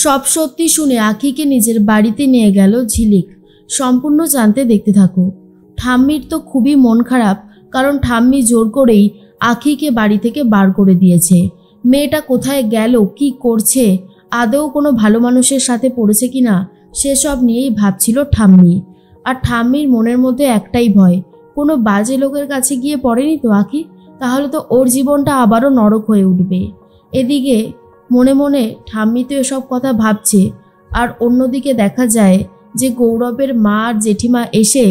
সব সত্যি শুনে আখিকে নিজের বাড়িতে নিয়ে গেল ঝিলিক। সম্পূর্ণ জানতে দেখতে থাকো। ঠাম্মির তো খুবই মন খারাপ, কারণ ঠাম্মি জোর করেই আখিকে বাড়ি থেকে বার করে দিয়েছে। মেয়েটা কোথায় গেল, কি করছে, আদৌ কোনো ভালো মানুষের সাথে পড়েছে কিনা সেসব নিয়েই ভাবছিল ঠাম্মি। আর ঠাম্মির মনের মধ্যে একটাই ভয়, কোনো বাজে লোকের কাছে গিয়ে পড়েনি তো আখি, তাহলে তো ওর জীবনটা আবারও নরক হয়ে উঠবে। এদিকে মনে মনে ঠাম্মি তো এসব কথা ভাবছে, আর অন্যদিকে দেখা যায় যে গৌরবের মা আর জেঠিমা এসে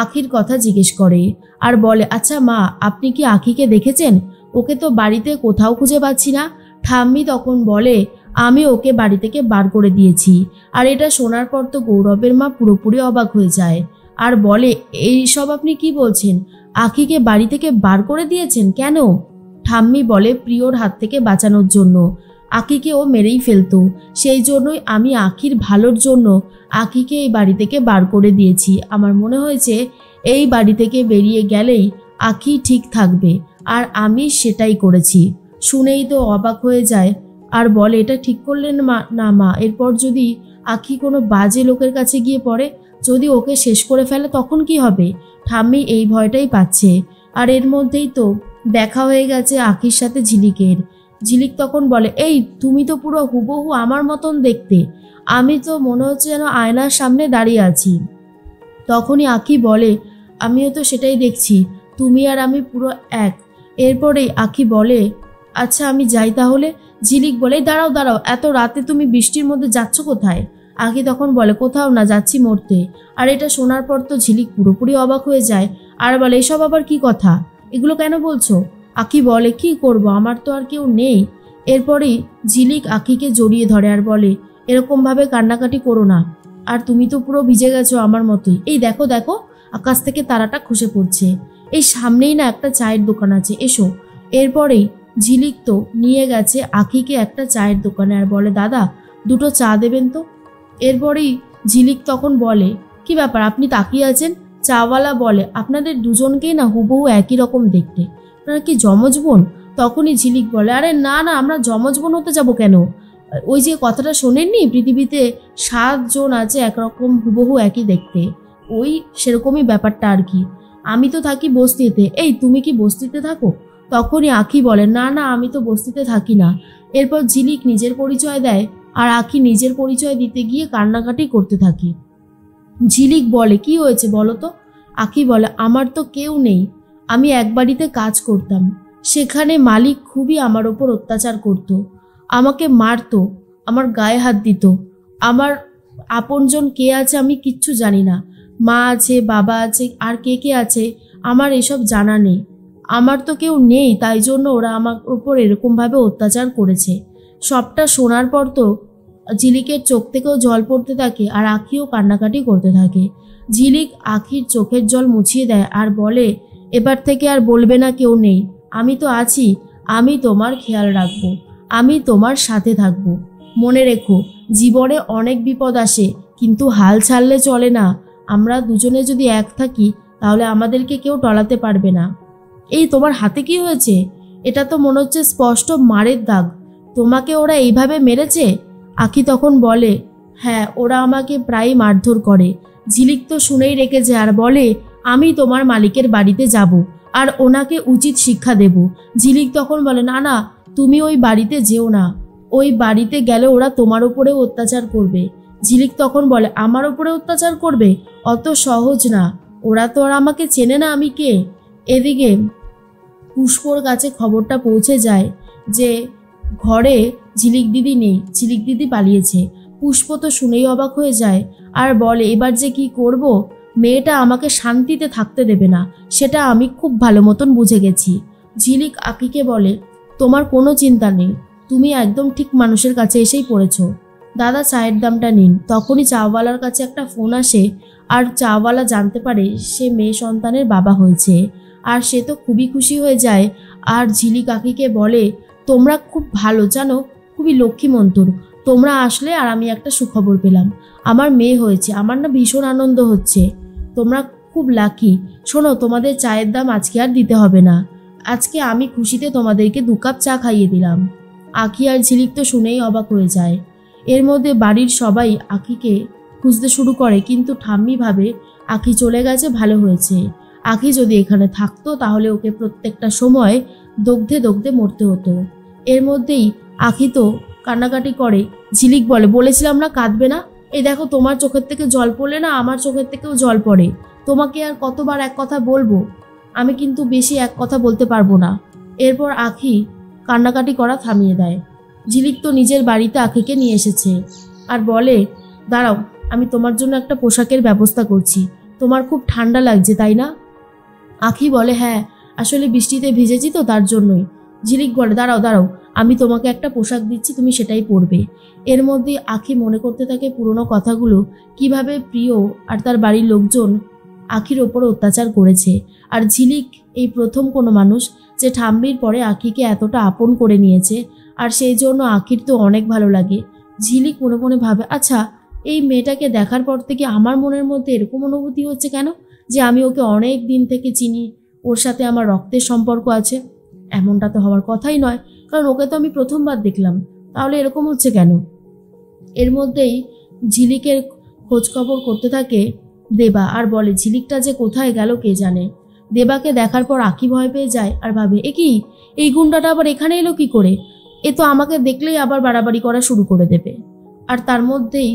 আখির কথা জিজ্ঞেস করে আর বলে, আচ্ছা মা, আপনি কি আখিকে দেখেছেন? ওকে তো বাড়িতে কোথাও খুঁজে পাচ্ছি না। ঠাম্মি তখন বলে, আমি ওকে বাড়ি থেকে বার করে দিয়েছি। আর এটা শোনার পর তো গৌরবের মা পুরোপুরি অবাক হয়ে যায় আর বলে, এই সব আপনি কি বলছেন? আখিকে বাড়ি থেকে বার করে দিয়েছেন কেন? ঠাম্মি বলে, প্রিয়র হাত থেকে বাঁচানোর জন্য। আখিকে ও মেরেই ফেলতো, সেই জন্যই আমি আখির ভালোর জন্য আখিকে এই বাড়ি থেকে বার করে দিয়েছি। আমার মনে হয়েছে এই বাড়ি থেকে বেরিয়ে গেলেই আখি ঠিক থাকবে, আর আমি সেটাই করেছি। শুনেই তো অবাক হয়ে যায় আর বলে, এটা ঠিক করলেন না মা, এরপর যদি আখি কোনো বাজে লোকের কাছে গিয়ে পড়ে, যদি ওকে শেষ করে ফেলে তখন কি হবে? ঠাম্মি এই ভয়টাই পাচ্ছে। আর এর মধ্যেই তো দেখা হয়ে গেছে আখির সাথে ঝিলিকের। ঝিলিক তখন বলে, এই তুমি তো পুরো হুবহু আমার মতন দেখতে, আমি তো মনে হচ্ছে যেন আয়নার সামনে দাঁড়িয়ে আছি। তখনই আখি বলে, আমিও তো সেটাই দেখছি, তুমি আর আমি পুরো এক। এরপরেই আখি বলে, আচ্ছা আমি যাই তাহলে। ঝিলিক বলে, দাঁড়াও দাঁড়াও, এত রাতে তুমি বৃষ্টির মধ্যে যাচ্ছ কোথায়? আখি তখন বলে, কোথাও না, যাচ্ছি মরতে। আর এটা শোনার পর তো ঝিলিক পুরোপুরি অবাক হয়ে যায় আর বলে, এসব আবার কি কথা, এগুলো কেন বলছো? আখি বলে, কি করব, আমার তো আর কেউ নেই। এরপরেই ঝিলিক আখিকে জড়িয়ে ধরে আর বলে, এরকমভাবে কান্নাকাটি করো না, আর তুমি তো পুরো ভিজে গেছো আমার মতোই। এই দেখো দেখো, আকাশ থেকে তারাটা খসে পড়ছে, এই সামনেই না একটা চায়ের দোকান আছে, এসো। এরপরেই ঝিলিক তো নিয়ে গেছে আখিকে একটা চায়ের দোকানে আর বলে, দাদা দুটো চা দেবেন তো। এরপরেই ঝিলিক তখন বলে, কি ব্যাপার, আপনি তাকিয়ে আছেন? চাওয়ালা বলে, আপনাদের দুজনকেই না হুবহু একই রকম দেখতে, আপনারা কি যমজ বোন? তখনই ঝিলিক বলে, আরে না না, আমরা যমজ বোন হতে যাবো কেন? ওই যে কথাটা শোনেননি, পৃথিবীতে 7 জন আছে একরকম হুবহু একই দেখতে, ওই সেরকমই ব্যাপারটা আর কি। আমি তো থাকি বস্তিতে, এই তুমি কি বস্তিতে থাকো? তখনই আখি বলে, না না, আমি তো বস্তিতে থাকি না। এরপর ঝিলিক নিজের পরিচয় দেয় আর আখি নিজের পরিচয় দিতে গিয়ে কান্নাকাটি করতে থাকে। ঝিলিক বলে, কি হয়েছে বলো তো? আখি বলে, আমার তো কেউ নেই, আমি এক বাড়িতে কাজ করতাম, সেখানে মালিক খুবই আমার ওপর অত্যাচার করত, আমাকে মারতো, আমার গায়ে হাত দিত। আমার আপনজন কে আছে আমি কিচ্ছু জানি না, মা আছে, বাবা আছে, আর কে কে আছে আমার এসব জানা নেই। আমার তো কেউ নেই, তাই জন্য ওরা আমার ওপর এরকমভাবে অত্যাচার করেছে। সবটা শোনার পর তো ঝিলিকের চোখ থেকেও জল পড়তে থাকে আর আখিও কান্নাকাটি করতে থাকে। ঝিলিক আখির চোখের জল মুছিয়ে দেয় আর বলে, এবার থেকে আর বলবে না কেউ নেই, আমি তো আছি, আমি তোমার খেয়াল রাখবো, আমি তোমার সাথে থাকবো। মনে রেখো, জীবনে অনেক বিপদ আসে, কিন্তু হাল ছাড়লে চলে না। আমরা দুজনে যদি এক থাকি তাহলে আমাদেরকে কেউ টলাতে পারবে না। এই তোমার হাতে কি হয়েছে? এটা তো মনে হচ্ছে স্পষ্ট মারের দাগ, তোমাকে ওরা এইভাবে মেরেছে? আখি তখন বলে, হ্যাঁ, ওরা আমাকে প্রায় মারধর করে। ঝিলিক তো শুনেই রেখেছে আর বলে, আমি তোমার মালিকের বাড়িতে যাব আর ওনাকে উচিত শিক্ষা দেব। ঝিলিক তখন বলে, না না, তুমি ওই বাড়িতে যেও না, ওই বাড়িতে গেলে ওরা তোমার উপরেও অত্যাচার করবে। ঝিলিক তখন বলে, আমার উপরে অত্যাচার করবে? অত সহজ না, ওরা তো আর আমাকে চেনে না আমি কে। এদিকে পুষ্পর কাছে খবরটা পৌঁছে যায় যে ঘরে ঝিলিক দিদি নেই, ঝিলিক দিদি পালিয়েছে। পুষ্প তো শুনেই অবাক হয়ে যায় আর বলে, এবার যে কি করব, মেয়েটা আমাকে শান্তিতে থাকতে দেবে না, সেটা আমি খুব ভালো মতন বুঝে গেছি। ঝিলিক আখিকে বলে, তোমার কোনো চিন্তা নেই, তুমি একদম ঠিক মানুষের কাছে এসেই পড়েছ। দাদা চায়ের দামটা নিন। তখনই চাওয়ালার কাছে একটা ফোন আসে আর চাওয়ালা জানতে পারে সে মেয়ে সন্তানের বাবা হয়েছে, আর সে তো খুবই খুশি হয়ে যায়। আর ঝিলিক আখিকে বলে, তোমরা খুব ভালো জানো, খুবই লক্ষ্মীমন্তর, তোমরা আসলে আর আমি একটা সুখবর পেলাম, আমার মেয়ে হয়েছে, আমার না ভীষণ আনন্দ হচ্ছে, তোমরা খুব লাকি। শোনো, তোমাদের চায়ের দাম আজকে আর দিতে হবে না, আজকে আমি খুশিতে তোমাদেরকে 2 কাপ চা খাইয়ে দিলাম। আখি আর ঝিলিক তো শুনেই অবাক হয়ে যায়। এর মধ্যে বাড়ির সবাই আখিকে খুঁজতে শুরু করে, কিন্তু ঠাম্মি ভাবে আখি চলে গেছে, ভালো হয়েছে। আখি যদি এখানে থাকতো তাহলে ওকে প্রত্যেকটা সময় দগ্ধে দগ্ধে মরতে হতো। এর মধ্যেই আখি তো কান্নাকাটি করে। ঝিলিক বলে, বলেছিলাম না কাঁদবে না, এই দেখো তোমার চোখের থেকে জল পড়লে না আমার চোখের থেকেও জল পড়ে, তোমাকে আর কতবার এক কথা বলবো, আমি কিন্তু বেশি এক কথা বলতে পারবো না। এরপর আখি কান্নাকাটি করা থামিয়ে দেয়। ঝিলিক তো নিজের বাড়িতে আখিকে নিয়ে এসেছে আর বলে, দাঁড়াও, আমি তোমার জন্য একটা পোশাকের ব্যবস্থা করছি, তোমার খুব ঠান্ডা লাগছে তাই না? আখি বলে, হ্যাঁ আসলে বৃষ্টিতে ভিজেছি তো তার জন্যই। ঝিলিক বলে, দাঁড়াও দাঁড়াও, আমি তোমাকে একটা পোশাক দিচ্ছি, তুমি সেটাই পরবে। এর মধ্যে আখি মনে করতে থাকে পুরনো কথাগুলো, কিভাবে প্রিয় আর তার বাড়ির লোকজন আখির ওপর অত্যাচার করেছে। আর ঝিলিক এই প্রথম কোনো মানুষ যে ঠাম্মির পরে আখিকে এতটা আপন করে নিয়েছে, আর সেই জন্য আখির তো অনেক ভালো লাগে। ঝিলিক মনে মনে ভাবে, আচ্ছা এই মেয়েটাকে দেখার পর থেকে আমার মনের মধ্যে এরকম অনুভূতি হচ্ছে কেন, যে আমি ওকে অনেক দিন থেকে চিনি, ওর সাথে আমার রক্তের সম্পর্ক আছে। এমনটা তো হওয়ার কথাই নয়, কারণ ওকে তো আমি প্রথমবার দেখলাম, তাহলে এরকম হচ্ছে কেন? এর মধ্যেই ঝিলিকের খোঁজখবর করতে থাকে দেবা, আর বলে ঝিলিকটা যে কোথায় গেল কে জানে। দেবাকে দেখার পর আখি ভয় পেয়ে যায় আর ভাবে, এ কি, এই গুন্ডাটা আবার এখানে এলো কি করে? এ তো আমাকে দেখলেই আবার বাড়াবাড়ি করা শুরু করে দেবে। আর তার মধ্যেই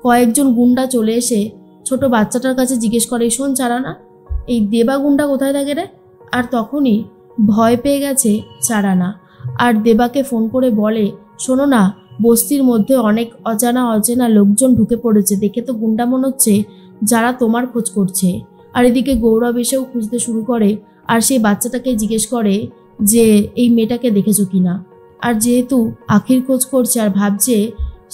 কয়েকজন গুন্ডা চলে এসে ছোট বাচ্চাটার কাছে জিজ্ঞেস করে, শোন চারানা, এই দেবা গুন্ডা কোথায় থাকে রে? আর তখনই ভয় পেয়ে গেছে চারানা, আর দেবাকে ফোন করে বলে, শোনো না, বস্তির মধ্যে অনেক অজানা অচেনা লোকজন ঢুকে পড়েছে, দেখে তো গুন্ডা মনে হচ্ছে, যারা তোমার খোঁজ করছে। আর এদিকে গৌরব এসেও খুঁজতে শুরু করে, আর সেই বাচ্চাটাকে জিজ্ঞেস করে যে এই মেয়েটাকে দেখেছো কিনা। আর যেহেতু আখির খোঁজ করছে আর ভাবছে,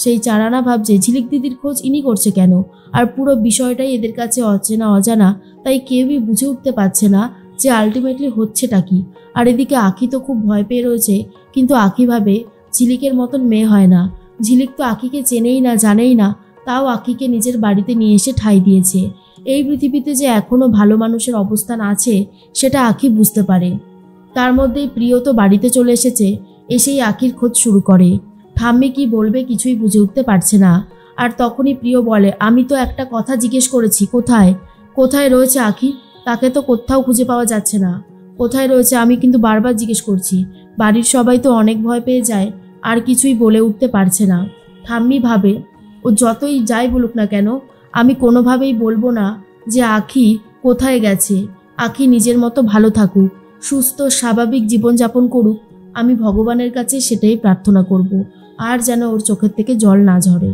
সেই চারানা ভাবছে ঝিলিক দিদির খোঁজ ইনি করছে কেন, আর পুরো বিষয়টাই এদের কাছে অচেনা অজানা, তাই কেউই বুঝে উঠতে পারছে না যে আলটিমেটলি হচ্ছেটা কি। আর এদিকে আখি তো খুব ভয় পেয়ে রয়েছে, কিন্তু আখি ভাবে ঝিলিকের মতন মেয়ে হয় না, ঝিলিক তো আখিকে চেনেই না, জানেই না, তাও আখিকে নিজের বাড়িতে নিয়ে এসে ঠাঁই দিয়েছে। এই পৃথিবীতে যে এখনো ভালো মানুষের অবস্থান আছে সেটা আখি বুঝতে পারে। তার মধ্যেই প্রিয় তো বাড়িতে চলে এসেছে, এসেই আখির খোঁজ শুরু করে। ঠাম্মি কি বলবে কিছুই বুঝে উঠতে পারছে না। আর তখনই প্রিয় বলে, আমি তো একটা কথা জিজ্ঞেস করেছি, কোথায় কোথায় রয়েছে আখি? তাকে তো কোথাও খুঁজে পাওয়া যাচ্ছে না, কোথায় রয়েছে আমি কিন্তু বারবার জিজ্ঞেস করছি। বাড়ির সবাই তো অনেক ভয় পেয়ে যায়, আর কিছুই বলে উঠতে পারছে না। ঠাম্মি ভাবে, ও যতই যাই বলুক না কেন, আমি কোনোভাবেই বলবো না যে আখি কোথায় গেছে। আখি নিজের মতো ভালো থাকুক, সুস্থ স্বাভাবিক জীবনযাপন করুক, আমি ভগবানের কাছে সেটাই প্রার্থনা করব, আর যেন ওর চোখের থেকে জল না ঝরে।